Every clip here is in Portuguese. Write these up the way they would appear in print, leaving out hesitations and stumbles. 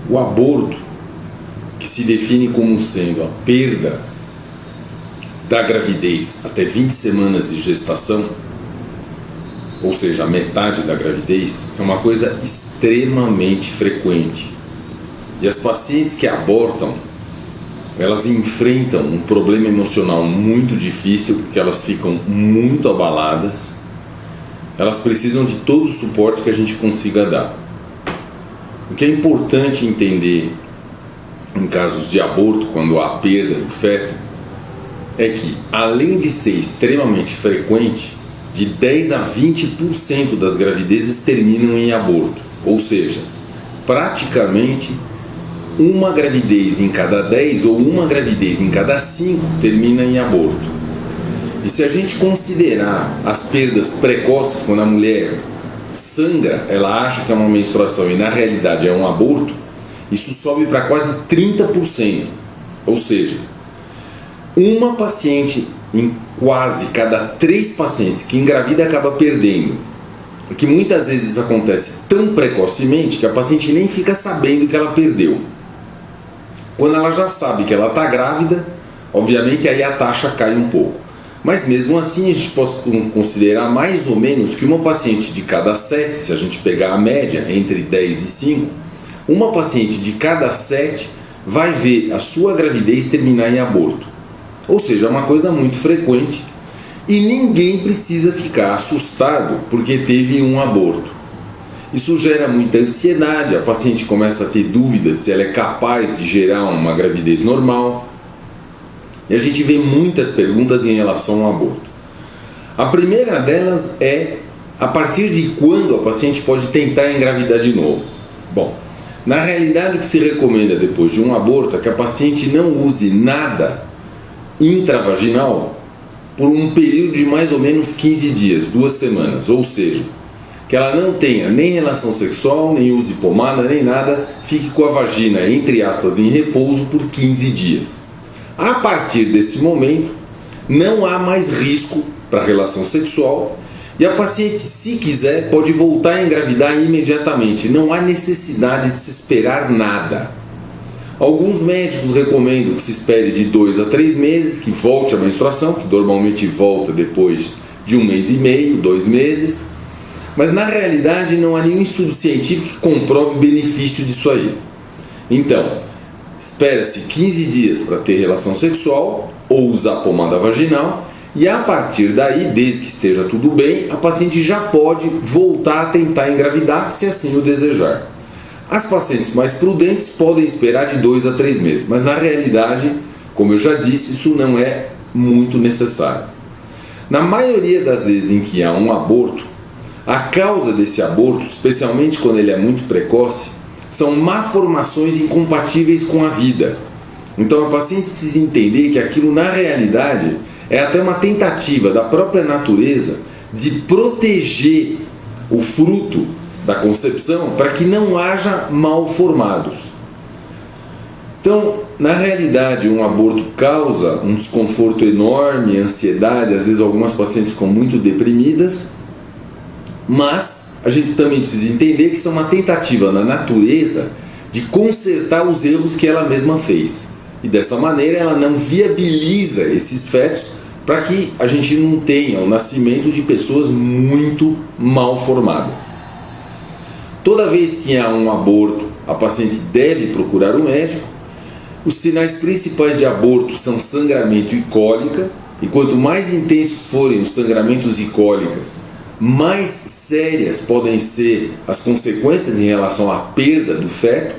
O aborto, que se define como sendo a perda da gravidez até 20 semanas de gestação, ou seja, a metade da gravidez, é uma coisa extremamente frequente. E as pacientes que abortam, elas enfrentam um problema emocional muito difícil, porque elas ficam muito abaladas. Elas precisam de todo o suporte que a gente consiga dar. O que é importante entender em casos de aborto, quando há perda do feto, é que, além de ser extremamente frequente, de 10 a 20% das gravidezes terminam em aborto. Ou seja, praticamente uma gravidez em cada 10 ou uma gravidez em cada 5 termina em aborto. E se a gente considerar as perdas precoces, quando a mulher sangra, ela acha que é uma menstruação e na realidade é um aborto, isso sobe para quase 30%. Ou seja, uma paciente em quase cada 3 pacientes que engravida acaba perdendo. Que muitas vezes acontece tão precocemente que a paciente nem fica sabendo que ela perdeu. Quando ela já sabe que ela está grávida, obviamente aí a taxa cai um pouco. Mas mesmo assim a gente pode considerar mais ou menos que uma paciente de cada 7, se a gente pegar a média entre 10 e 5, uma paciente de cada 7 vai ver a sua gravidez terminar em aborto. Ou seja, é uma coisa muito frequente e ninguém precisa ficar assustado porque teve um aborto. Isso gera muita ansiedade, a paciente começa a ter dúvidas se ela é capaz de gerar uma gravidez normal. E a gente vê muitas perguntas em relação ao aborto. A primeira delas é: a partir de quando a paciente pode tentar engravidar de novo? Bom, na realidade o que se recomenda depois de um aborto é que a paciente não use nada intravaginal por um período de mais ou menos 15 dias, 2 semanas, ou seja, que ela não tenha nem relação sexual, nem use pomada, nem nada, fique com a vagina, entre aspas, em repouso por 15 dias. A partir desse momento, não há mais risco para a relação sexual e a paciente, se quiser, pode voltar a engravidar imediatamente. Não há necessidade de se esperar nada. Alguns médicos recomendam que se espere de 2 a 3 meses, que volte a menstruação, que normalmente volta depois de 1 mês e meio, 2 meses. Mas na realidade não há nenhum estudo científico que comprove o benefício disso aí. Então, espera-se 15 dias para ter relação sexual ou usar pomada vaginal e a partir daí, desde que esteja tudo bem, a paciente já pode voltar a tentar engravidar se assim o desejar. As pacientes mais prudentes podem esperar de 2 a 3 meses, mas na realidade, como eu já disse, isso não é muito necessário. Na maioria das vezes em que há um aborto, a causa desse aborto, especialmente quando ele é muito precoce, são malformações incompatíveis com a vida. Então a paciente precisa entender que aquilo na realidade é até uma tentativa da própria natureza de proteger o fruto da concepção para que não haja malformados. Então, na realidade, um aborto causa um desconforto enorme, ansiedade, às vezes algumas pacientes ficam muito deprimidas, mas a gente também precisa entender que isso é uma tentativa da natureza de consertar os erros que ela mesma fez. E dessa maneira ela não viabiliza esses fetos para que a gente não tenha o nascimento de pessoas muito mal formadas. Toda vez que há um aborto, a paciente deve procurar um médico. Os sinais principais de aborto são sangramento e cólica, e quanto mais intensos forem os sangramentos e cólicas, mais sérias podem ser as consequências em relação à perda do feto,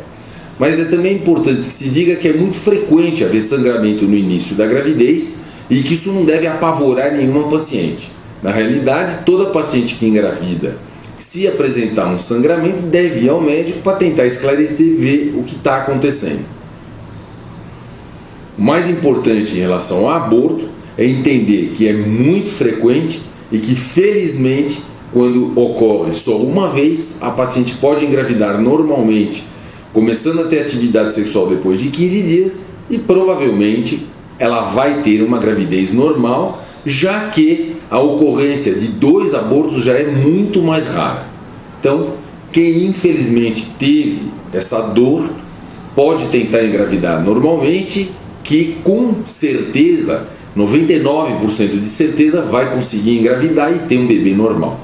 mas é também importante que se diga que é muito frequente haver sangramento no início da gravidez e que isso não deve apavorar nenhuma paciente. Na realidade, toda paciente que engravida, se apresentar um sangramento, deve ir ao médico para tentar esclarecer e ver o que está acontecendo. O mais importante em relação ao aborto é entender que é muito frequente e que, felizmente, quando ocorre só uma vez, a paciente pode engravidar normalmente, começando a ter atividade sexual depois de 15 dias e provavelmente ela vai ter uma gravidez normal, já que a ocorrência de 2 abortos já é muito mais rara. Então, quem infelizmente teve essa dor, pode tentar engravidar normalmente, que com certeza, 99% de certeza, vai conseguir engravidar e ter um bebê normal.